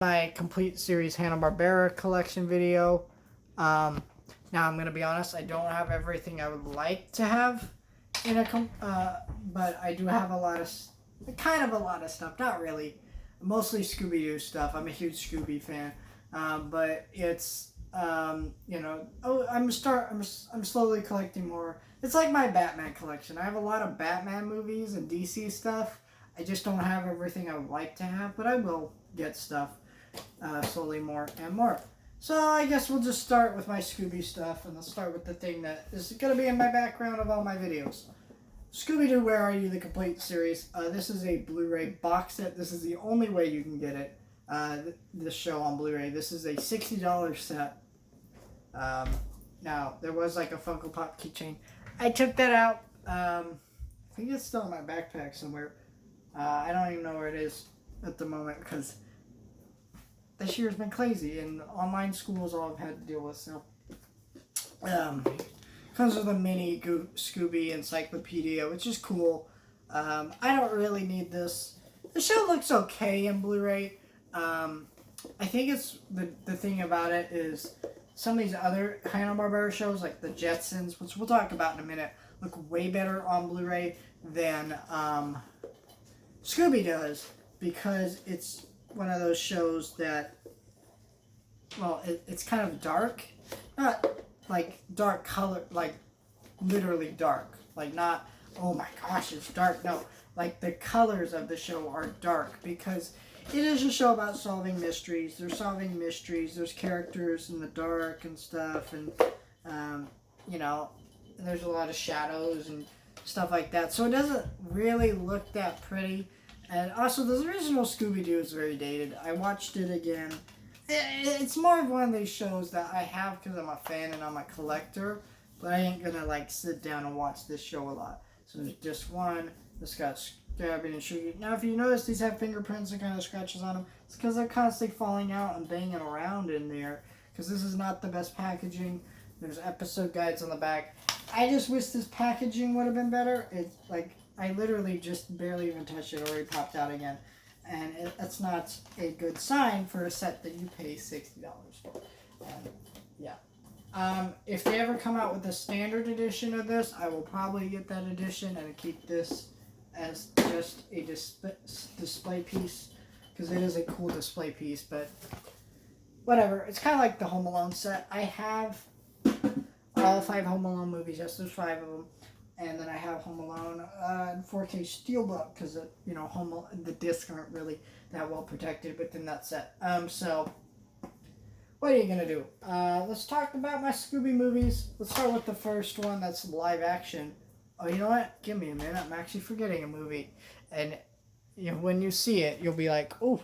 My complete series Hanna-Barbera collection video. Now I'm gonna be honest, I don't have everything I would like to have in but I do have a lot of stuff. Not really, mostly Scooby-Doo stuff. I'm a huge Scooby fan, but it's I'm slowly collecting more. It's like my Batman collection. I have a lot of Batman movies and DC stuff. I just don't have everything I would like to have, but I will get stuff slowly more and more. So I guess we'll just start with my Scooby stuff, and let's start with the thing that is going to be in my background of all my videos. Scooby-Doo, Where Are You? The complete series. This is a Blu-ray box set. This is the only way you can get it. This show on Blu-ray. This is a $60 set. Now, there was like a Funko Pop keychain. I took that out. I think it's still in my backpack somewhere. I don't even know where it is at the moment because this year's been crazy, and online school is all I've had to deal with. So, comes with a mini Scooby encyclopedia, which is cool. I don't really need this. The show looks okay in Blu-ray. I think it's the thing about it is some of these other Hanna-Barbera shows, like the Jetsons, which we'll talk about in a minute, look way better on Blu-ray than Scooby does, because it's one of those shows that, well, it's kind of dark. Not like dark color, like literally dark. Like not, oh my gosh, it's dark. No, like the colors of the show are dark because it is a show about solving mysteries. They're solving mysteries. There's characters in the dark and stuff, and there's a lot of shadows and stuff like that. So it doesn't really look that pretty. And also, the original Scooby-Doo is very dated. I watched it again. It's more of one of these shows that I have because I'm a fan and I'm a collector, but I ain't gonna like sit down and watch this show a lot. So there's just one that's got Scabby and Shuggy. Now, if you notice, these have fingerprints and kind of scratches on them. It's because they're constantly falling out and banging around in there. Because this is not the best packaging. There's episode guides on the back. I just wish this packaging would have been better. It's like I literally just barely even touched it, already popped out again. And that's not a good sign for a set that you pay $60 for. And, yeah. If they ever come out with a standard edition of this, I will probably get that edition and keep this as just a display piece, because it is a cool display piece, but whatever. It's kind of like the Home Alone set. I have all 5 Home Alone movies. Yes, there's 5 of them. And then I have Home Alone in 4K Steelbook because the discs aren't really that well protected within that set. So what are you gonna do? Let's talk about my Scooby movies. Let's start with the first one. That's live action. Oh, you know what? Give me a minute. I'm actually forgetting a movie, and when you see it, you'll be like, "Oh."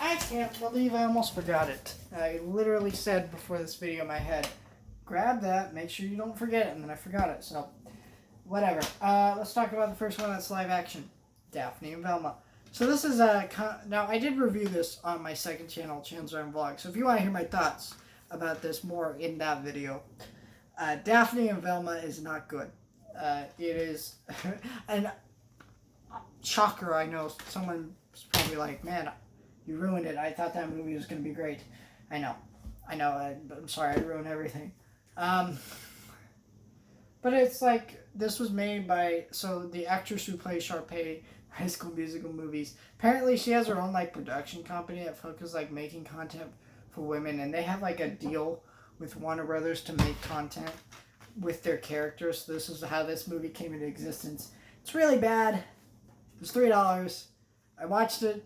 I can't believe I almost forgot it. I literally said before this video in my head, grab that, make sure you don't forget it, and then I forgot it, so whatever. Let's talk about the first one that's live action, Daphne and Velma. So this is now I did review this on my second channel, Chanzarn Vlog, so if you want to hear my thoughts about this more in that video, Daphne and Velma is not good. It is, and shocker, I know, someone's probably like, man, you ruined it. I thought that movie was going to be great. I know. I'm sorry. I ruined everything. But it's like, this was made by, so the actress who plays Sharpay, High School Musical movies, apparently she has her own like production company that focuses like making content for women, and they have like a deal with Warner Brothers to make content with their characters. So this is how this movie came into existence. It's really bad. It was $3. I watched it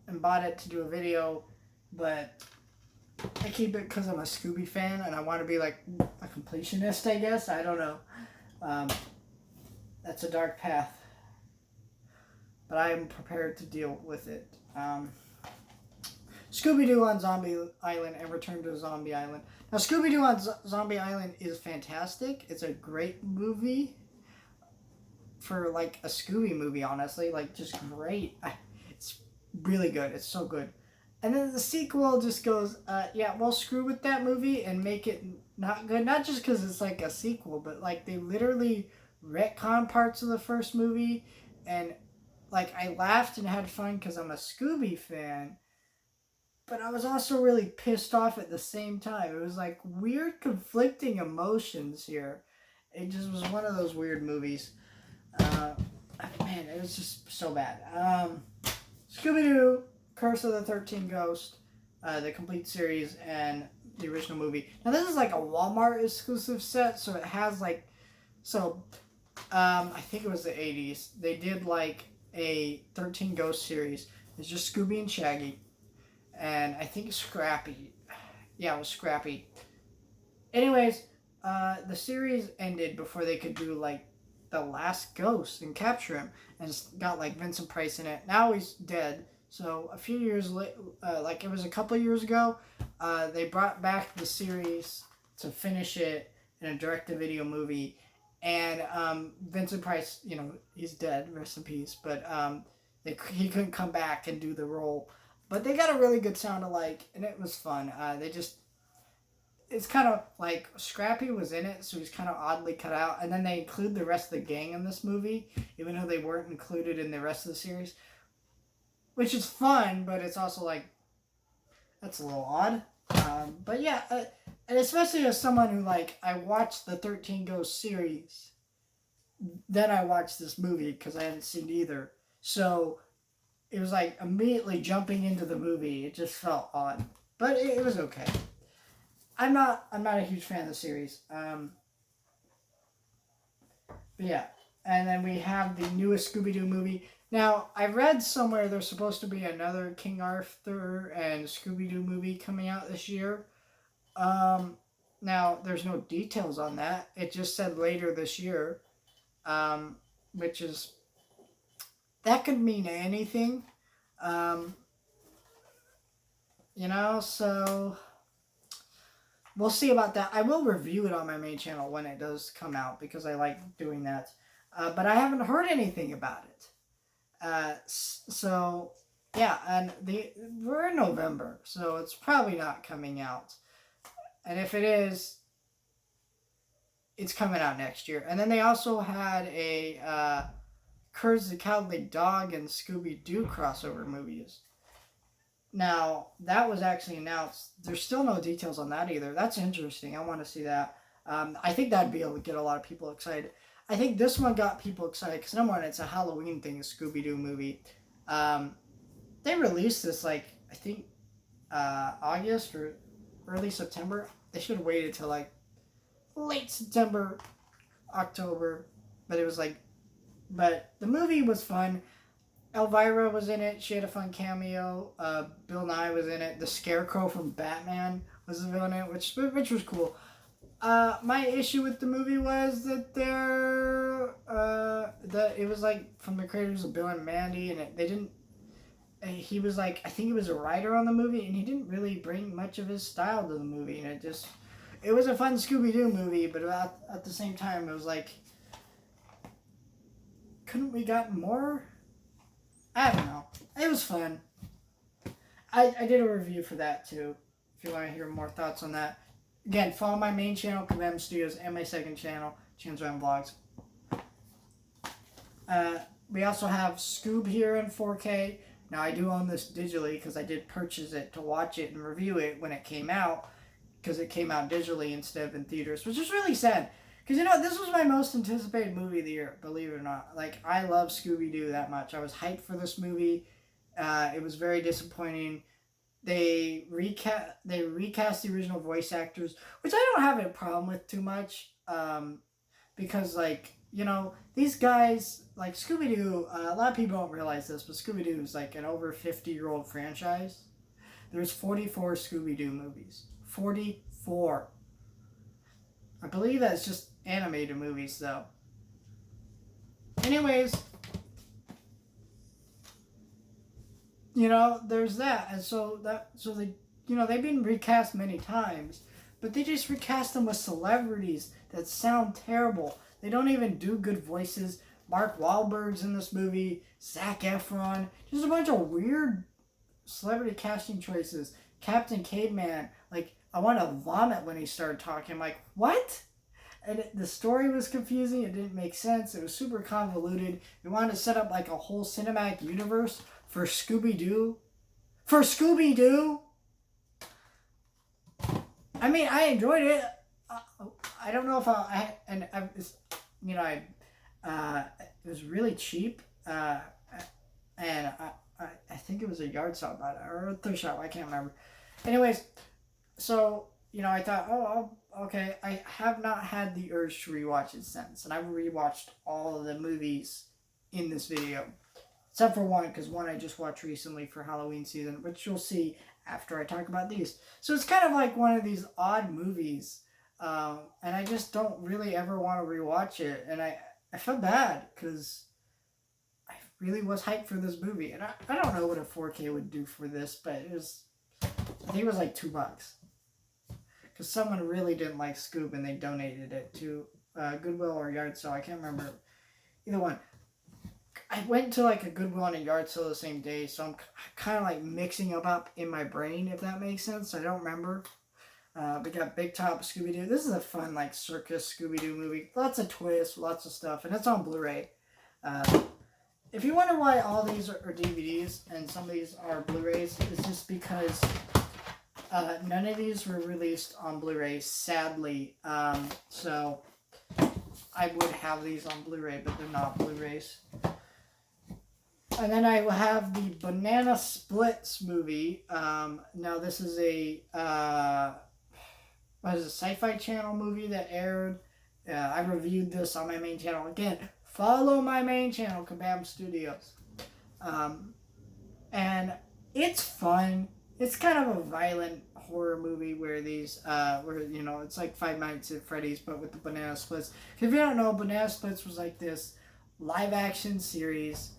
and bought it to do a video, but I keep it because I'm a Scooby fan and I want to be like a completionist, I guess. I don't know. That's a dark path, but I am prepared to deal with it. Scooby-Doo on Zombie Island and Return to Zombie Island. Now, Scooby-Doo on Zombie Island is fantastic. It's a great movie for like a Scooby movie, honestly. Like, just great. It's really good. It's so good. And then the sequel just goes, yeah, well, screw with that movie and make it not good. Not just because it's like a sequel, but like they literally retcon parts of the first movie, and like I laughed and had fun because I'm a Scooby fan, but I was also really pissed off at the same time. It was like weird conflicting emotions here. It just was one of those weird movies. Uh, Man, it was just so bad. Scooby Doo, Curse of the 13 Ghost, the complete series, and the original movie. Now this is like a Walmart exclusive set, so it has like, so I think it was the 80s. They did like a 13 Ghost series. It's just Scooby and Shaggy, and I think Scrappy. Yeah, it was Scrappy. Anyways, the series ended before they could do like the last ghost and capture him, and it's got like Vincent Price in it. Now he's dead. So a few years later, like it was a couple of years ago, they brought back the series to finish it in a direct-to-video movie, and Vincent Price, you know, he's dead, rest in peace. But he couldn't come back and do the role, but they got a really good sound alike, and it was fun. They just it's kind of like Scrappy was in it, so he's kind of oddly cut out. And then they include the rest of the gang in this movie, even though they weren't included in the rest of the series, which is fun, but it's also like that's a little odd. But yeah, and especially as someone who like I watched the 13 Ghosts series, then I watched this movie because I hadn't seen either. So it was like immediately jumping into the movie. It just felt odd, but it was okay. I'm not a huge fan of the series. But yeah, and then we have the newest Scooby-Doo movie. Now, I read somewhere there's supposed to be another King Arthur and Scooby-Doo movie coming out this year. Now, there's no details on that. It just said later this year, which is, that could mean anything. So we'll see about that. I will review it on my main channel when it does come out because I like doing that. But I haven't heard anything about it. So yeah, and we're in November, so it's probably not coming out. And if it is, it's coming out next year. And then they also had a Courage the Cowardly Dog and Scooby-Doo crossover movies. Now, that was actually announced. There's still no details on that either. That's interesting. I want to see that. I think that'd be able to get a lot of people excited. I think this one got people excited because, number one, it's a Halloween thing, a Scooby-Doo movie. They released this, like, I think August or early September. They should have waited till, like, late September, October. But it was, like, but the movie was fun. Elvira was in it. She had a fun cameo. Bill Nye was in it. The Scarecrow from Batman was the villain in it, which was cool. My issue with the movie was that it was like from the creators of Bill and Mandy, and they didn't. He was like, I think he was a writer on the movie, and he didn't really bring much of his style to the movie, and it was a fun Scooby-Doo movie, but at the same time, it was like, couldn't we got more? I don't know. It was fun. I did a review for that too. If you want to hear more thoughts on that. Again, follow my main channel, Kabam Studios, and my second channel, Chan's Random Vlogs. We also have Scoob here in 4K. Now, I do own this digitally because I did purchase it to watch it and review it when it came out. Because it came out digitally instead of in theaters, which is really sad. Because, this was my most anticipated movie of the year, believe it or not. Like, I love Scooby-Doo that much. I was hyped for this movie. It was very disappointing. They recast the original voice actors, which I don't have a problem with too much. Because, like, these guys, like Scooby-Doo, a lot of people don't realize this, but Scooby-Doo is like an over 50-year-old franchise. There's 44 Scooby-Doo movies. 44. I believe that's just animated movies, though. Anyways, there's that, and so they, they've been recast many times, but they just recast them with celebrities that sound terrible. They don't even do good voices. Mark Wahlberg's in this movie. Zac Efron. Just a bunch of weird celebrity casting choices. Captain Caveman. Like, I want to vomit when he started talking. I'm like, what? And the story was confusing. It didn't make sense. It was super convoluted. They wanted to set up like a whole cinematic universe for Scooby Doo. For Scooby Doo. I mean, I enjoyed it. I don't know if it was really cheap. And I think it was a yard sale or a thrift shop. I can't remember. Anyways, so I thought, okay. I have not had the urge to rewatch it since, and I've rewatched all of the movies in this video, except for one, because one I just watched recently for Halloween season, which you'll see after I talk about these. So it's kind of like one of these odd movies, and I just don't really ever want to rewatch it, and I felt bad because I really was hyped for this movie, and I don't know what a 4K would do for this, but I think it was like $2. Because someone really didn't like Scoob and they donated it to Goodwill or yard sale. I can't remember. Either one. I went to like a Goodwill and a yard sale the same day, so I'm kind of like mixing up in my brain, if that makes sense. I don't remember. We got Big Top Scooby-Doo. This is a fun like circus Scooby-Doo movie. Lots of twists, lots of stuff, and it's on Blu-ray. If you wonder why all these are DVDs and some of these are Blu-rays, it's just because none of these were released on Blu-ray, sadly. So I would have these on Blu-ray, but they're not Blu-rays. And then I will have the Banana Splits movie. Now this is a Sci-Fi Channel movie that aired. I reviewed this on my main channel. Again, follow my main channel, Kabam Studios. And it's fun. It's kind of a violent horror movie where it's like Five Nights at Freddy's, but with the Banana Splits. If you don't know, Banana Splits was like this live action series.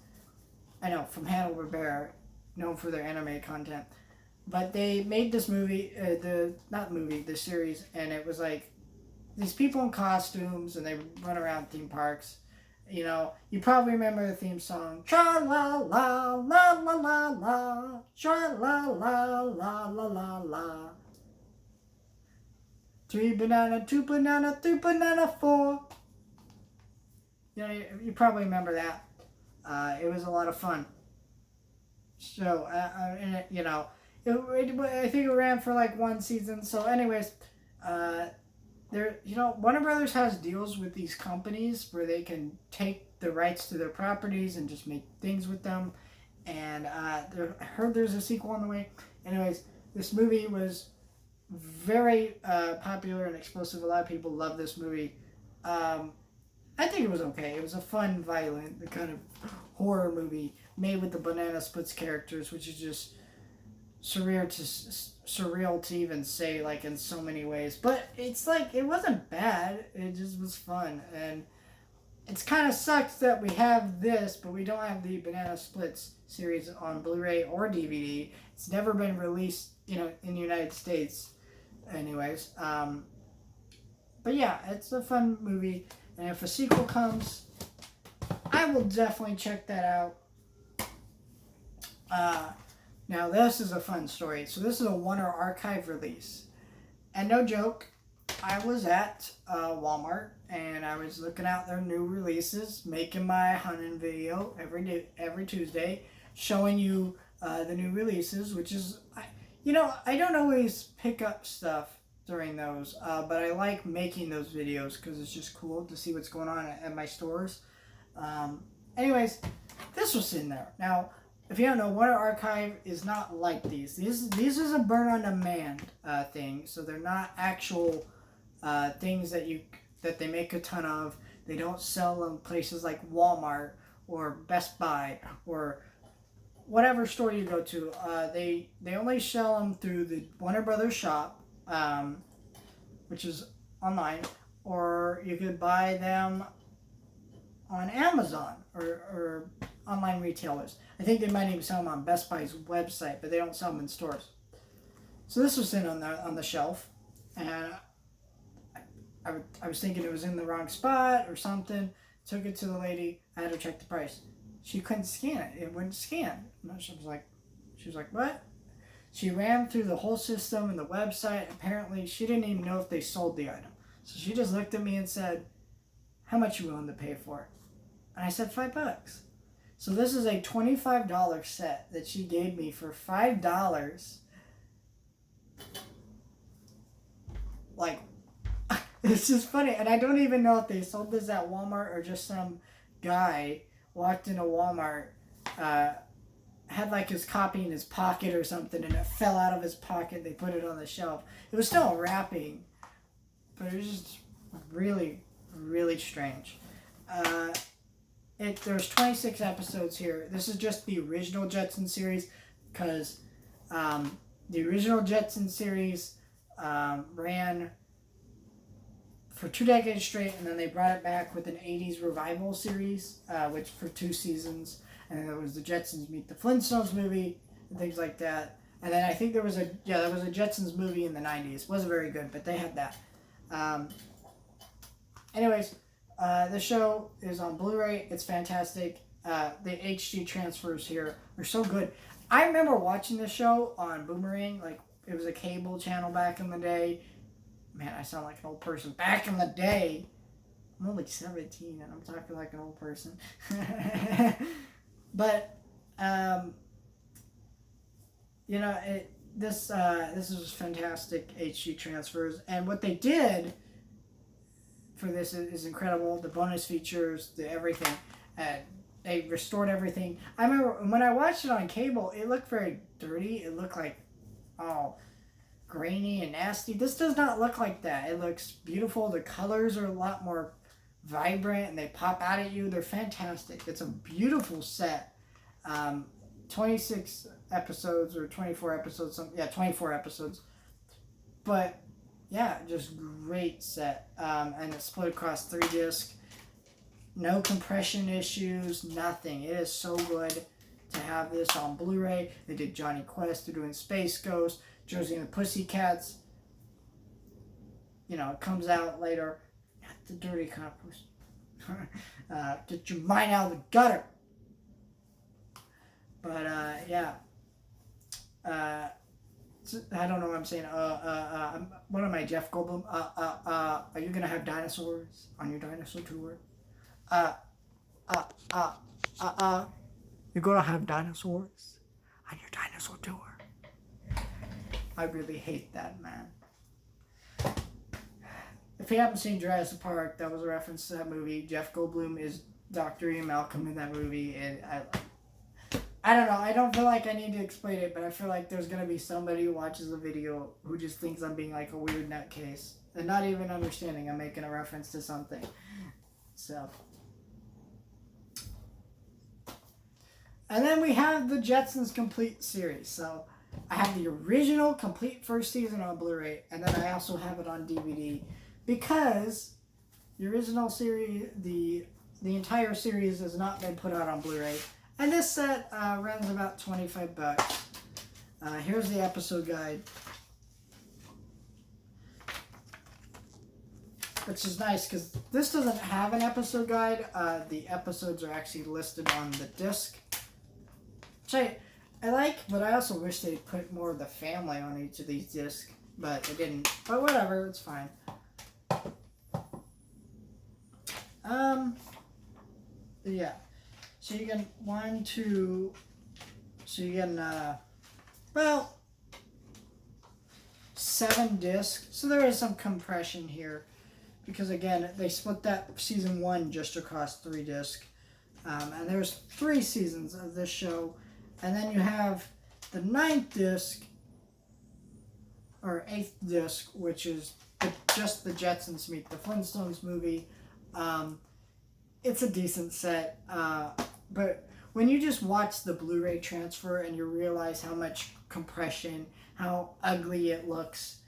I know, from Hanna-Barbera, known for their anime content. But they made this movie, the series, and it was like these people in costumes and they run around theme parks. You probably remember the theme song. Cha la la la la la la. Cha la la la la la la. 3 banana, 2 banana, 3 banana, 4. You probably remember that. It was a lot of fun. So, and I think it ran for like one season. So, anyways, Warner Brothers has deals with these companies where they can take the rights to their properties and just make things with them. And I heard there's a sequel on the way. Anyways, this movie was very popular and explosive. A lot of people love this movie. I think it was okay. It was a fun, violent kind of horror movie made with the Banana Splits characters, which is just surreal to even say, like, in so many ways. But it's like, it wasn't bad. It just was fun. And it's kind of sucks that we have this, but we don't have the Banana Splits series on Blu-ray or DVD. It's never been released, in the United States. Anyways, but yeah, it's a fun movie. And if a sequel comes, I will definitely check that out. Now, this is a fun story. So this is a Warner Archive release. And no joke, I was at Walmart, and I was looking out their new releases, making my hunting video every Tuesday, showing you the new releases, which is, I don't always pick up stuff during those, but I like making those videos because it's just cool to see what's going on at my stores. Anyways, this was in there. Now, if you don't know, Warner Archive is not like these. These is a burn-on-demand thing, so they're not actual things that they make a ton of. They don't sell them places like Walmart or Best Buy or whatever store you go to. They only sell them through the Warner Brothers shop, which is online, or you could buy them on Amazon or online retailers. I think they might even sell them on Best Buy's website, but they don't sell them in stores. So this was sitting on the shelf, and I was thinking it was in the wrong spot or something. Took it to the lady. I had to check the price. She couldn't scan it. It wouldn't scan. She was like, what? She ran through the whole system and the website. Apparently, she didn't even know if they sold the item. So she just looked at me and said, "How much you willing to pay for it?" And I said, $5. So this is a $25 set that she gave me for $5. Like, it's just funny. And I don't even know if they sold this at Walmart or just some guy walked into Walmart, had like his copy in his pocket or something, and it fell out of his pocket. They put it on the shelf. It was still wrapping, but it was just really, really strange. There's 26 episodes here. This is just the original Jetson series, because the original Jetson series ran for 2 decades straight, and then they brought it back with an 80s revival series, which for 2 seasons. And then there was the Jetsons Meet the Flintstones movie and things like that. And then I think there was a Jetsons movie in the 90s. It wasn't very good, but they had that. Anyways, the show is on Blu-ray. It's fantastic. The HD transfers here are so good. I remember watching this show on Boomerang. Like, it was a cable channel back in the day. Man, I sound like an old person. Back in the day. I'm only 17 and I'm talking like an old person. But, this is fantastic HD transfers. And what they did for this is incredible. The bonus features, the everything. They restored everything. I remember when I watched it on cable, it looked very dirty. It looked like all grainy and nasty. This does not look like that. It looks beautiful. The colors are a lot more vibrant and they pop out at you. They're fantastic. It's a beautiful set. 26 episodes or 24 episodes. 24 episodes. But yeah, just great set. And it's split across 3 discs. No compression issues, nothing. It is so good to have this on Blu-ray. They did Johnny Quest. They're doing Space Ghost, Josie and the Pussycats. It comes out later. Not the dirty kind of pussy. Get your mind out of the gutter. But, yeah. I don't know what I'm saying. What am I, Jeff Goldblum? Are you going to have dinosaurs on your dinosaur tour? You're gonna have dinosaurs on your dinosaur tour. I really hate that, man. If you haven't seen Jurassic Park, that was a reference to that movie. Jeff Goldblum is Dr. Ian Malcolm in that movie, and I don't know. I don't feel like I need to explain it, but I feel like there's gonna be somebody who watches the video who just thinks I'm being like a weird nutcase and not even understanding I'm making a reference to something. So. And then we have the Jetsons Complete series. So I have the original complete first season on Blu-ray, and then I also have it on DVD because the original series, the entire series has not been put out on Blu-ray. And this set runs about $25. Here's the episode guide, which is nice because this doesn't have an episode guide. The episodes are actually listed on the disc. I like, but I also wish they'd put more of the family on each of these discs, but they didn't. But whatever, it's fine. Yeah. So you get 1, 2. So you get 7 discs. So there is some compression here, because again they split that season 1 just across 3 discs, and there's 3 seasons of this show. And then you have the 9th disc, or 8th disc, which is just the Jetsons Meet the Flintstones movie. It's a decent set, but when you just watch the Blu-ray transfer and you realize how much compression, how ugly it looks,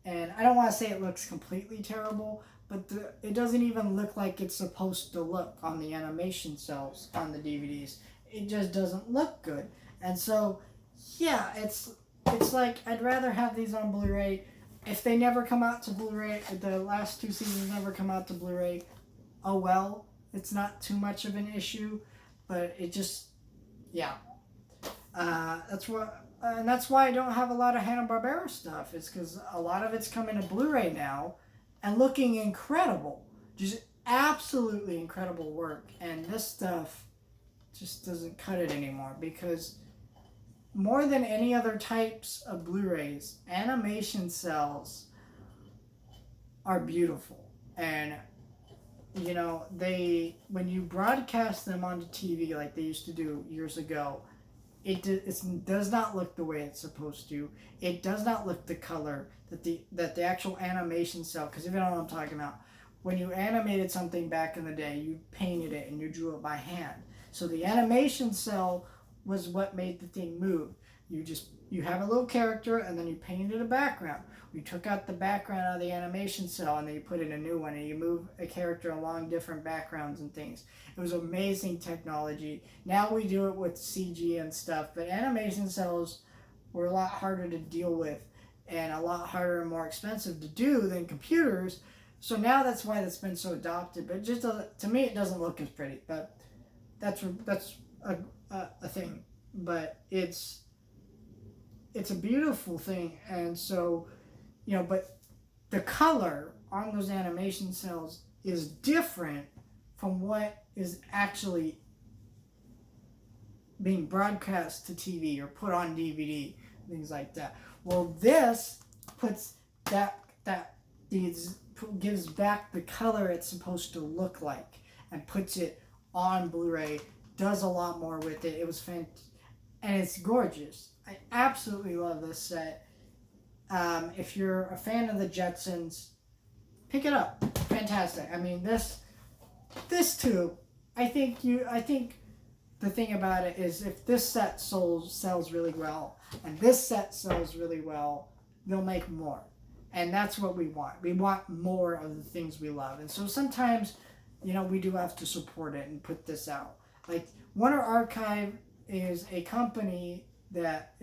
and I don't want to say it looks completely terrible, but it doesn't even look like it's supposed to look on the animation cells on the DVDs. It just doesn't look good. And so, yeah, it's like I'd rather have these on Blu-ray. If they never come out to Blu-ray, the last 2 seasons never come out to Blu-ray, oh well, it's not too much of an issue. But it just, yeah. That's what and that's why I don't have a lot of Hanna-Barbera stuff. It's because a lot of it's coming to Blu-ray now and looking incredible. Just absolutely incredible work. And this stuff just doesn't cut it anymore because more than any other types of Blu-rays, animation cells are beautiful. And you know, when you broadcast them onto TV like they used to do years ago, it does not look the way it's supposed to. It does not look the color that the actual animation cell. Because if you don't know what I'm talking about, when you animated something back in the day, you painted it and you drew it by hand. So the animation cell was what made the thing move. You have a little character and then you painted a background. You took out the background out of the animation cell and then you put in a new one and you move a character along different backgrounds and things. It was amazing technology. Now we do it with CG and stuff, but animation cells were a lot harder to deal with and a lot harder and more expensive to do than computers. So now that's why that's been so adopted. But it just doesn't, to me, it doesn't look as pretty. But that's a thing. But it's a beautiful thing. And so, you know, but the color on those animation cells is different from what is actually being broadcast to TV or put on DVD, things like that. Well, this puts gives back the color it's supposed to look like and puts it on Blu-ray, does a lot more with it. It was fantastic, and it's gorgeous. I absolutely love this set. If you're a fan of the Jetsons, pick it up. Fantastic. I mean, this too. I think the thing about it is if this set sells really well and this set sells really well, they'll make more. And that's what we want. We want more of the things we love. And so sometimes, you know, we do have to support it and put this out. Like Warner Archive is a company that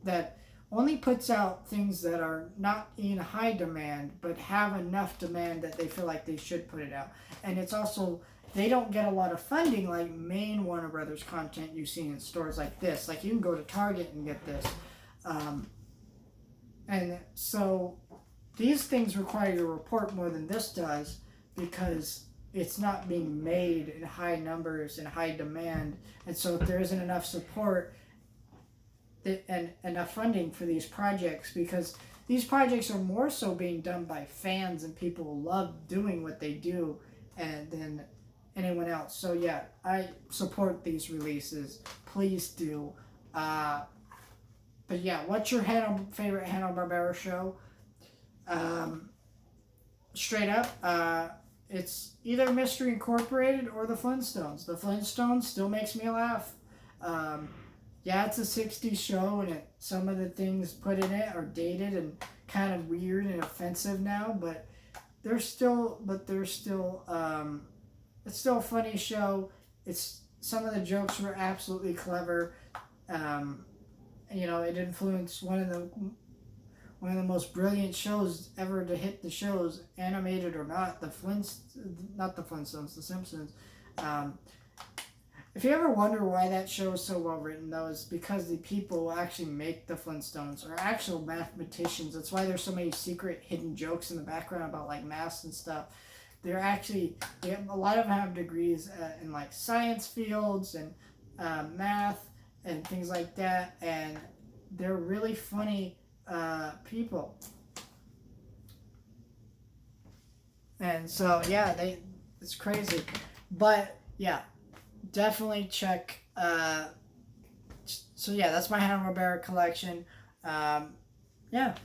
that only puts out things that are not in high demand but have enough demand that they feel like they should put it out. And it's also, they don't get a lot of funding like main Warner Brothers content you see in stores like this. Like you can go to Target and get this. And so these things require you to report more than this does because it's not being made in high numbers and high demand. And so if there isn't enough support and enough funding for these projects, because these projects are more so being done by fans and people who love doing what they do and than anyone else. So yeah, I support these releases. Please do. But yeah, what's your favorite Hanna-Barbera show? Straight up, it's either Mystery Incorporated or The Flintstones. The Flintstones still makes me laugh. Yeah, it's a 60s show, and some of the things put in it are dated and kind of weird and offensive now, but it's still a funny show. Some of the jokes were absolutely clever. You know, it influenced one of the most brilliant shows ever to hit the shows, animated or not, The Simpsons. If you ever wonder why that show is so well written, though, it's because the people who actually make the Flintstones are actual mathematicians. That's why there's so many secret hidden jokes in the background about like math and stuff. A lot of them have degrees in like science fields and math and things like that, and they're really funny people. And so yeah, it's crazy, but yeah, definitely check. So yeah, that's my Hanna-Barbera collection. Yeah.